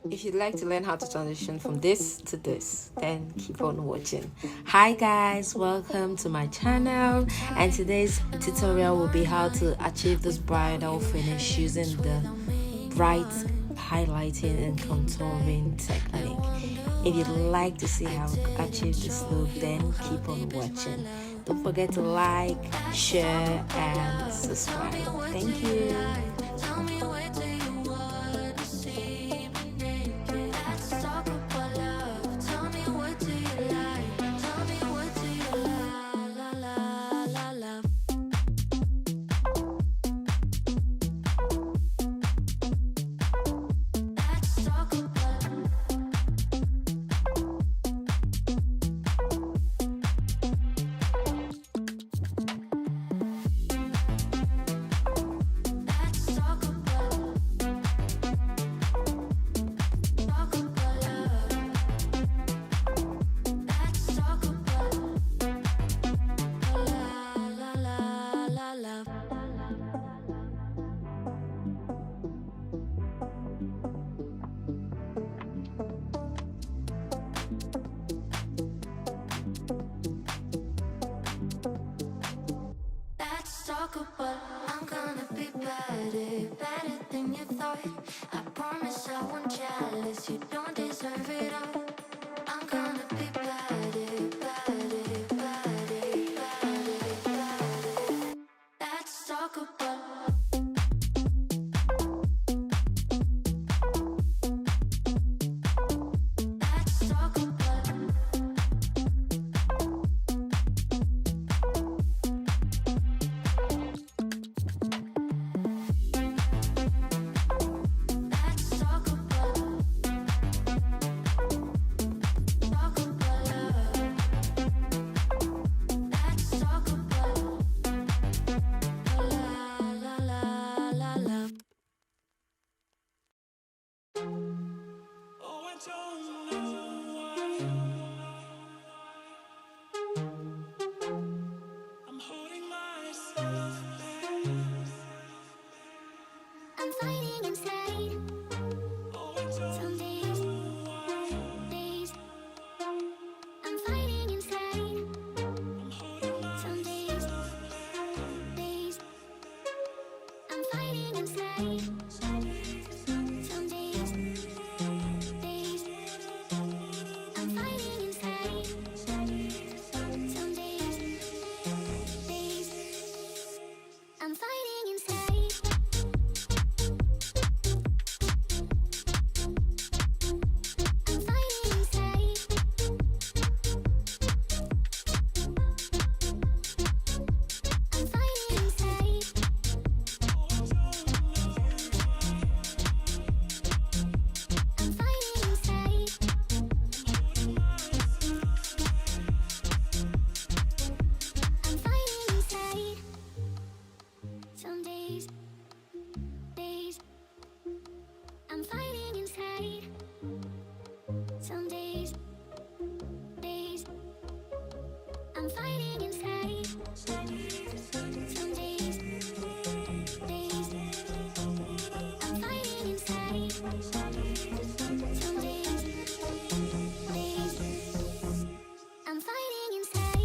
If you'd like to learn how to transition from this to this, then keep on watching. Hi guys, welcome to my channel, and today's tutorial will be how to achieve this bridal finish using the bright highlighting and contouring technique. If you'd like to see how I achieve this look, then keep on watching. Don't forget to like, share and subscribe. Thank you. But I'm gonna be better than you thought. I promise I won't jealous. You don't deserve it all. I'm gonna be better. Let's talk about. I'm fighting inside. Some days, I'm fighting inside. Some days, I'm fighting inside. Some days, I'm fighting inside. Some days, I'm fighting inside. I'm fighting inside. Some days, I'm fighting inside. Some days, I'm fighting inside. Some days, I'm fighting inside. I'm fighting inside.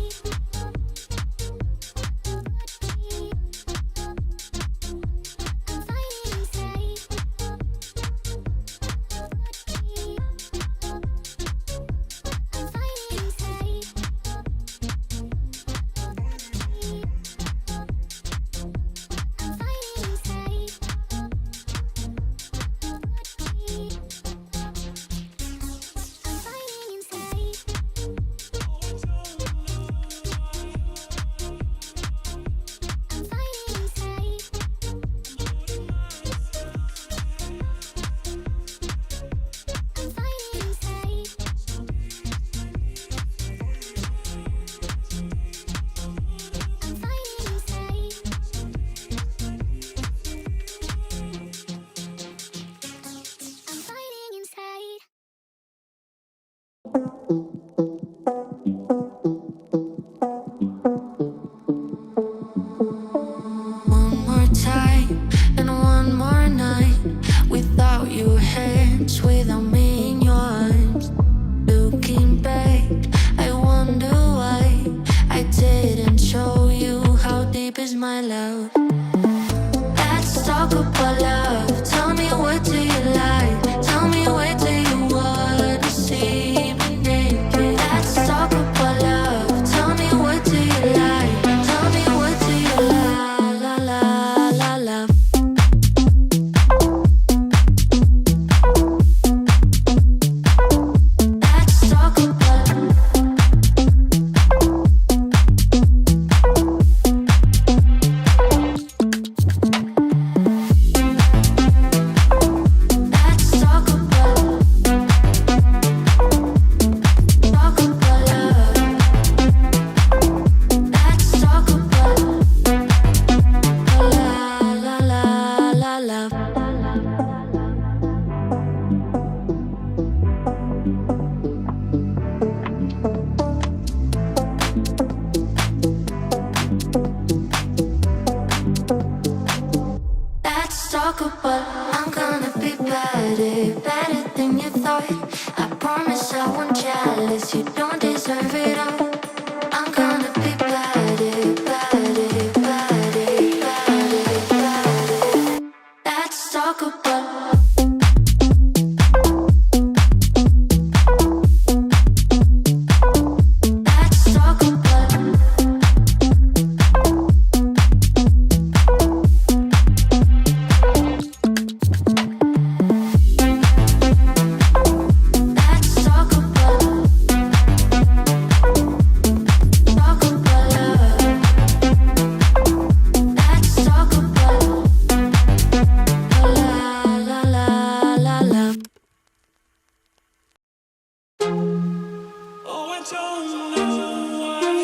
don't know why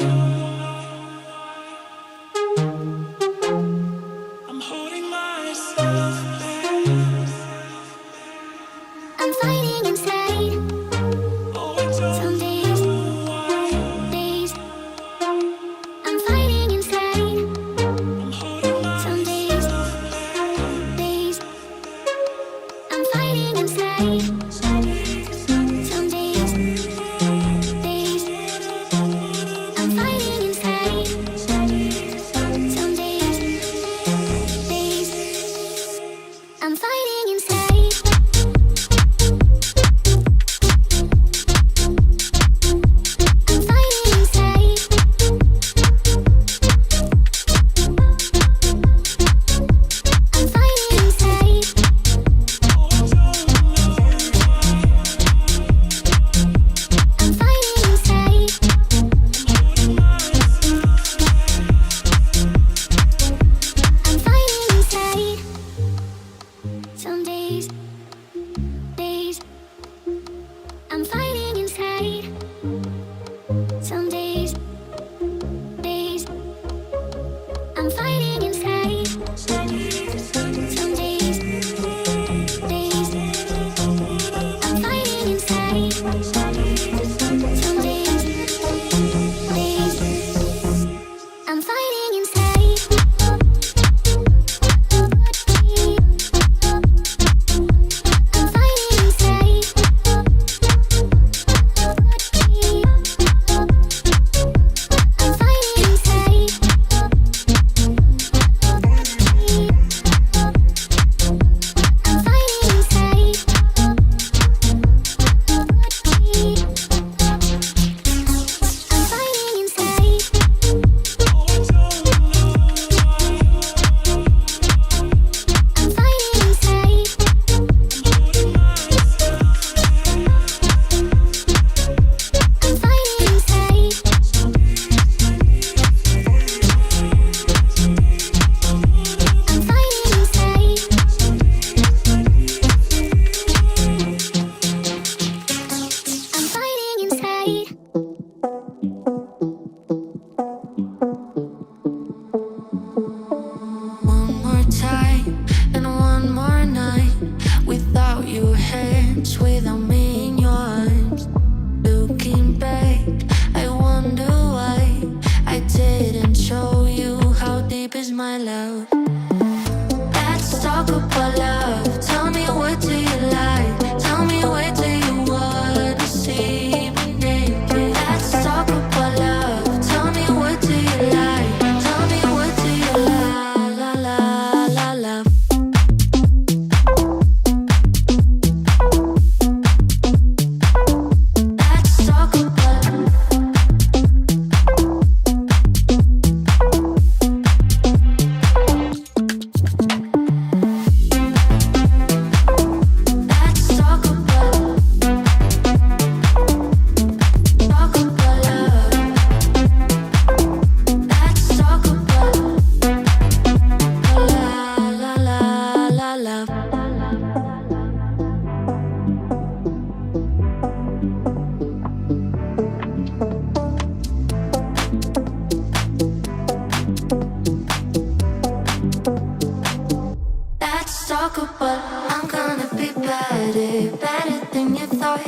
I'm holding myself back. I'm fighting inside. Oh, I don't know why. I'm fighting inside. I'm holding myself back. I'm fighting inside. Some days, I'm fighting inside. Some days, I'm fighting inside. I'm fighting inside. I'm fighting inside. I'm fighting inside. I'm fighting inside. Some days, I'm fighting inside. Some days, I'm fighting inside. Some days, I'm fighting inside. Some days, I'm fighting inside. I'm fighting inside. I'm fighting inside. I'm fighting inside. I'm fighting inside. I'm fighting inside. I'm fighting inside. I'm fighting inside. I'm fighting inside. One more time and one more night without your hands, without me in your arms. Looking back, I wonder why I didn't show you how deep is my love. Let's talk about love. Tell me, what do you like? Tell me, where do you wanna see me naked? Let's talk about love. Tell me, what do you like? Tell me, what do you love? Let's talk about let's talk about love. Let's talk about love. Let's talk about I'm gonna be better than you thought.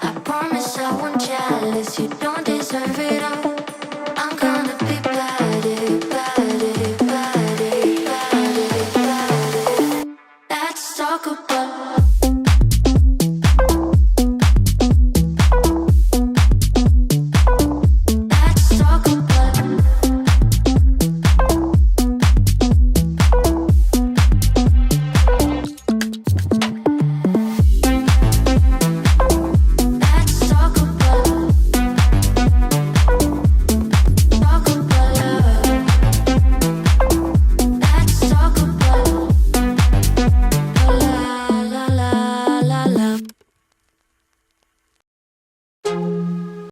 I promise I won't jealous. You don't deserve it all. I'm gonna be better. Let's talk about